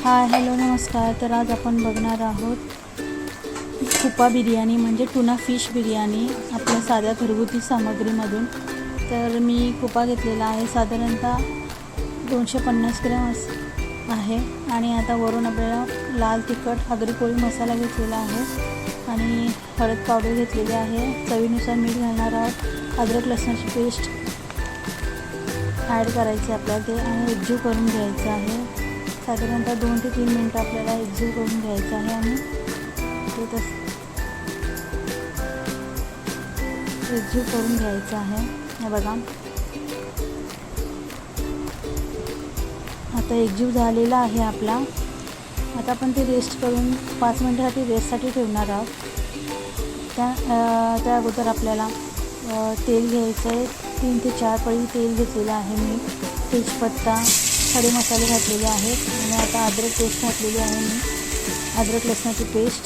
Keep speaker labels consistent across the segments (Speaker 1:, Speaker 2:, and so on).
Speaker 1: Hi hello नमस्कार. तर आज आपण बघणार आहोत कुपा बिर्याणी म्हणजे टुना फिश बिर्याणी आपल्या साध्या घरगुती सामग्रीमधून. तर मी कुपा घेतलेला आहे, साधारणतः 250 ग्रॅम आहे. आणि आता वरून आपल्याला लाल तिखट आगरी कोळी मसाला घेतलेला आहे आणि हळद पावडर घेतलेली आहे. चवीनुसार मीठ घालणार आहोत. अद्रक लसणाची पेस्ट ॲड करायची आपल्याला ते आणि एकजीव करून घ्यायचं आहे. साधारणतः 2 ते 3 मिनटं आपल्याला एकजीव करून घ्यायचं आहे आणि ते एकजीव करून घ्यायचं आहे. हे बघा आता एकजीव झालेला आहे आपला. आता आपण ते रेस्ट करून 5 मिनटासाठी रेस्टसाठी ठेवणार आहोत. त्या अगोदर आपल्याला तेल घ्यायचं आहे. 3 ते 4 पळी तेल घेतलेलं आहे मी. तेजपत्ता, खडे मसाले घातलेले आहेत आणि आता अद्रक पेस्ट घातलेली आहे मी. अद्रक लसणाची पेस्ट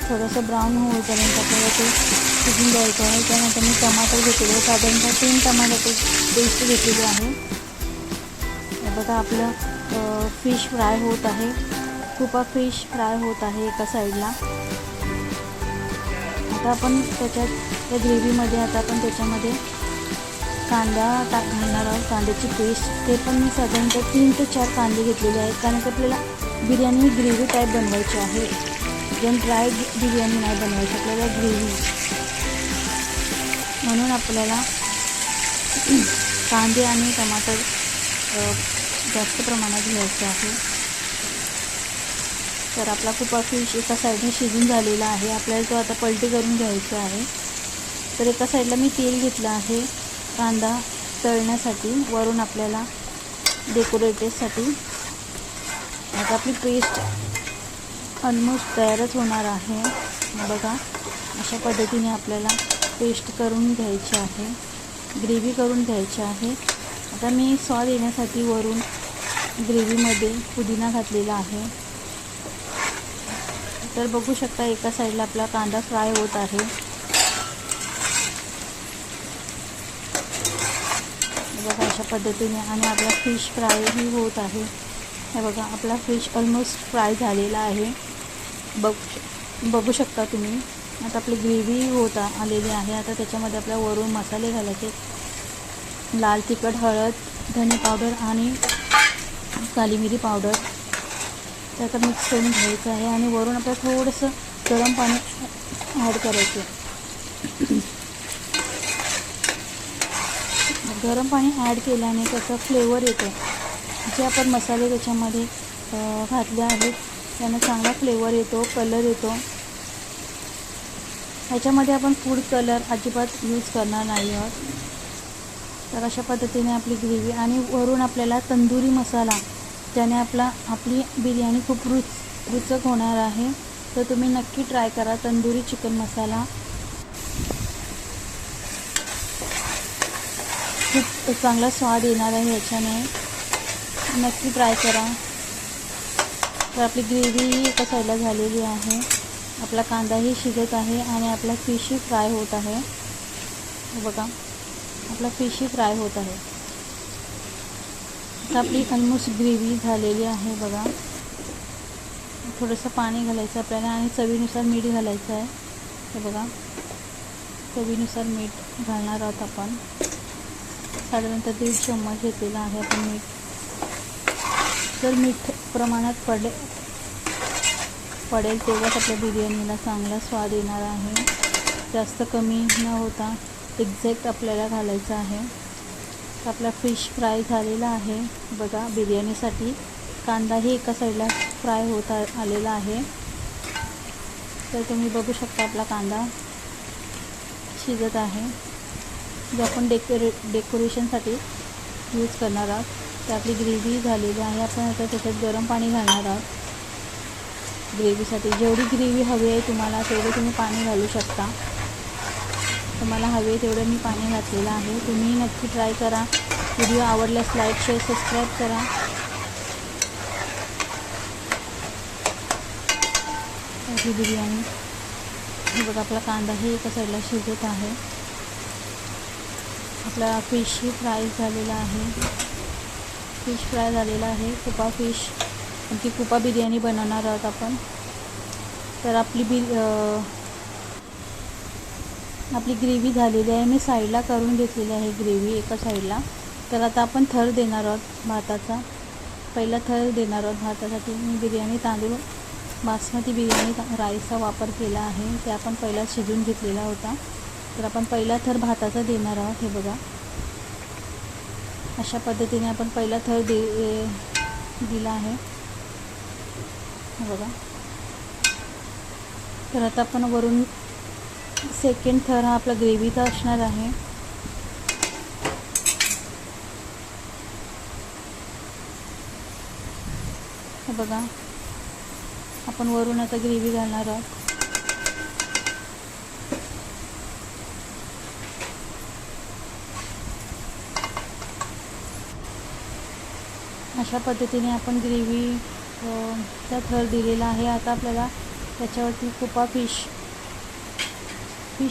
Speaker 1: थोडंसं ब्राऊन होईपर्यंत आपल्याला ते शिजून द्यायचं आहे. त्यानंतर मी टमाटर घेतलेले आहे, साधारणतः 3 टमाटर पेस्ट घेतलेली आहे. बघा आपलं फिश फ्राय होत आहे. कुपा फिश फ्राय होत आहे एका साईडला. आता आपण त्या ग्रेव्हीमध्ये आता आपण त्याच्यामध्ये कांदा घालणार आहोत. कांद्याची पेस्ट ते पण मी साधारणतः 3 ते 4 कांदे घेतलेले आहेत, कारण की आपल्याला बिर्याणी ग्रेव्ही टाईप बनवायची आहे. एकदम ड्राय बिर्याणी नाही बनवायची, आपल्याला ग्रेव्ही. म्हणून आपल्याला कांदे आणि टमाटर जास्त प्रमाणात घ्यायचे आहे. तर आपला कुपा फिश एका साईडने शिजून झालेला आहे. आपल्याला तो आता पलटी करून घ्यायचा आहे. तर एका साईडला मी तेल घेतलं आहे कांदा तळण्यासाठी, वरून आपल्याला डेकोरेटिव्हसाठी. आता आपली पेस्ट ऑलमोस्ट तयारच होणार आहे. बघा अशा पद्धतीने आपल्याला पेस्ट करून घ्यायची आहे, ग्रेव्ही करून घ्यायची आहे. आता मी स्वाद येण्यासाठी वरून ग्रेव्हीमध्ये पुदिना घातलेला आहे. तर बघू शकता एका साईडला आपला कांदा फ्राय होत आहे. बघा अशा पद्धतीने. आणि आपला फिश फ्रायही होत आहे. हे बघा आपला फिश ऑलमोस्ट फ्राय झालेला आहे, बघू शकता तुम्ही. आता आपली ग्रेव्ही होत आलेली आहे. आता त्याच्यामध्ये आपल्या वरून मसाले घालायचे. लाल तिखट, हळद, धने पावडर आणि काली मिरी पावडर. ते आता मिक्स करून घ्यायचं आहे आणि वरून आपल्याला थोडंसं गरम पाणी ॲड करायचं. गरम पाणी ॲड केल्याने त्याचा फ्लेवर येतो. जे आपण मसाले त्याच्यामध्ये घातले आहेत त्यानं चांगला फ्लेवर येतो, कलर येतो. ह्याच्यामध्ये आपण फूड कलर अजिबात यूज करणार नाही आहोत. तर अशा पद्धतीने आपली ग्रेव्ही आणि वरून आपल्याला तंदुरी मसाला, त्याने आपली बिर्याणी खूप रुचक होणार आहे. तर तुम्ही नक्की ट्राय करा तंदुरी चिकन मसाला. खूप चांगला स्वाद येणार आहे याच्याने, नक्की ट्राय करा. तर आपली ग्रेव्ही एका साईडला झालेली आहे. आपला कांदाही शिजत आहे आणि आपला फिशही फ्राय होत आहे. बघा आपला फिशही फ्राय होत आहे. आता आपली ऑलमोस्ट ग्रेव्ही झालेली आहे. बघा थोडंसं पाणी घालायचं आपल्याला आणि चवीनुसार मीठ घालायचं आहे. हे बघा चवीनुसार मीठ घालणार आहोत आपण. साधारणतः 1.5 चम्मच घेतलेला आहे आपण मीठ. जर मीठ प्रमाणात पडेल तेव्हाच आपल्या बिर्याणीला चांगला स्वाद येणार आहे. जास्त कमी न होता एक्झॅक्ट आपल्याला घालायचं आहे. तर आपला फिश फ्राय झालेला आहे. बघा बिर्याणीसाठी कांदाही एका साईडला फ्राय होत आलेला आहे. तर तुम्ही बघू शकता आपला कांदा शिजत आहे. जो आपण डेकोरेशनसाठी यूज करणार आहोत. तर आपली ग्रेव्ही झालेली आहे. आपण आता त्याच्यात गरम पाणी घालणार आहोत ग्रेव्हीसाठी. जेवढी ग्रेव्ही हवी आहे तुम्हाला तेवढं तुम्ही पाणी घालू शकता. तुम्हाला हवे तेवढं मी पाणी घातलेलं आहे. तुम्ही नक्की ट्राय करा. व्हिडिओ आवडल्यास लाईक, शेअर, सबस्क्राईब करा. ही बिर्याणी हे बघा आपला कांदाही एका साईडला शिजत आहे. आपला फिशही फ्राय झालेला आहे. फिश फ्राय झालेला आहे. कुपा फिश पण ती कुपा बिर्याणी बनवणार आहोत आपण. तर आपली ग्रेव्ही झालेली आहे. मी साईडला करून घेतलेली आहे ग्रेव्ही एका साईडला. तर आता आपण थर देणार आहोत भाताचा. पहिला थर देणार आहोत भातासाठी. मी बिर्याणी तांदूळ बासमती बिर्याणी राईसचा वापर केला आहे. ते आपण पहिला शिजवून घेतलेला होता. तर आपण पहिला थर भाताचा देणार आहोत. हे बघा, अशा पद्धतीने आपण पहिला थर दिला आहे. हे बघा. तर आता आपण वरून सेकंड थर हा आपला ग्रेव्हीचा असणार आहे. हे बघा, आपण वरून आता ग्रेव्ही घालणार आहोत. अशा पद्धतीने आपण ग्रेव्ही चा थर दिलेला आहे. आता आपल्याला त्याच्यावरती कुपा फिश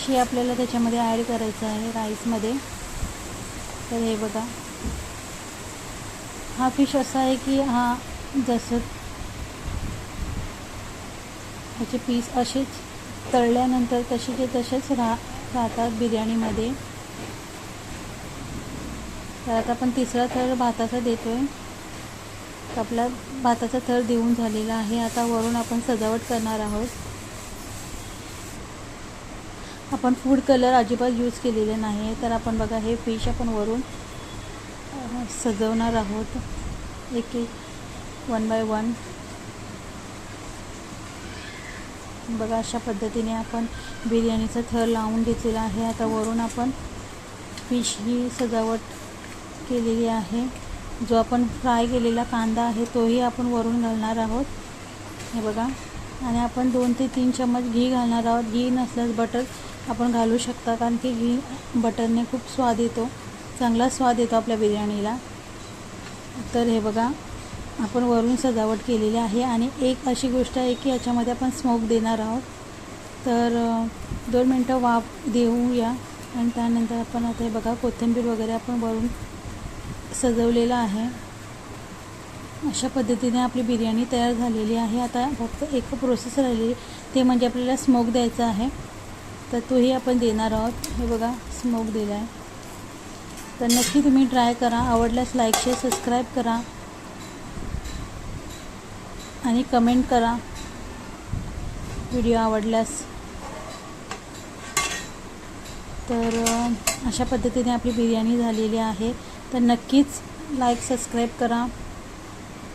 Speaker 1: हे आपल्याला त्याच्यामध्ये ॲड करायचं आहे राईसमध्ये. तर हे बघा, हा फिश असा आहे की हा जसं ह्याचे पीस असेच तळल्यानंतर तसेचे तसेच राहतात बिर्याणीमध्ये. तर आता आपण तिसरा थर भाताचा देतो आहे. तर आपला भाताचा थर देऊन झालेला आहे. आता वरून आपण सजावट करणार आहोत. आपण फूड कलर अजिबात यूज केलेले नाही आहे. तर आपण बघा, हे फिश आपण वरून सजवणार आहोत एक वन बाय वन. बघा, अशा पद्धतीने आपण बिर्याणीचा थर लावून घेतलेला आहे. आता वरून आपण फिश ही सजावट केलेली आहे. जो आपण फ्राय केलेला कांदा आहे तोही आपण वरून घालणार आहोत. हे बघा, आणि आपण 2 ते 3 चम्मच घी घालणार आहोत. घी नसल्यास बटर आपण घालू शकता, कारण की घी बटरने खूप स्वाद येतो, चांगला स्वाद येतो आपल्या बिर्याणीला. तर हे बघा, आपण वरून सजावट केलेली आहे. आणि एक अशी गोष्ट आहे की याच्यामध्ये आपण स्मोक देणार आहोत. तर 2 मिनटं वाफ देऊया आणि त्यानंतर आपण आता हे बघा, कोथिंबीर वगैरे आपण वरून सजवलेलं आहे. अशा पद्धतीने आपली बिर्याणी तयार झालेली आहे. आता फक्त एक प्रोसेस राहिली, ते म्हणजे आपल्याला स्मोक द्यायचा आहे. तर तोही आपण देणार आहोत. हे बघा, स्मोक दिला आहे. तर नक्की तुम्ही ट्राय करा. आवडल्यास लाईक, शेअर, सबस्क्राईब करा आणि कमेंट करा व्हिडिओ आवडल्यास. तर अशा पद्धतीने आपली बिर्याणी झालेली आहे. तर नक्कीच लाईक, सबस्क्राईब करा.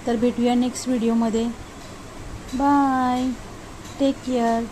Speaker 1: तर भेटूया नेक्स्ट व्हिडिओमध्ये. Bye, take care.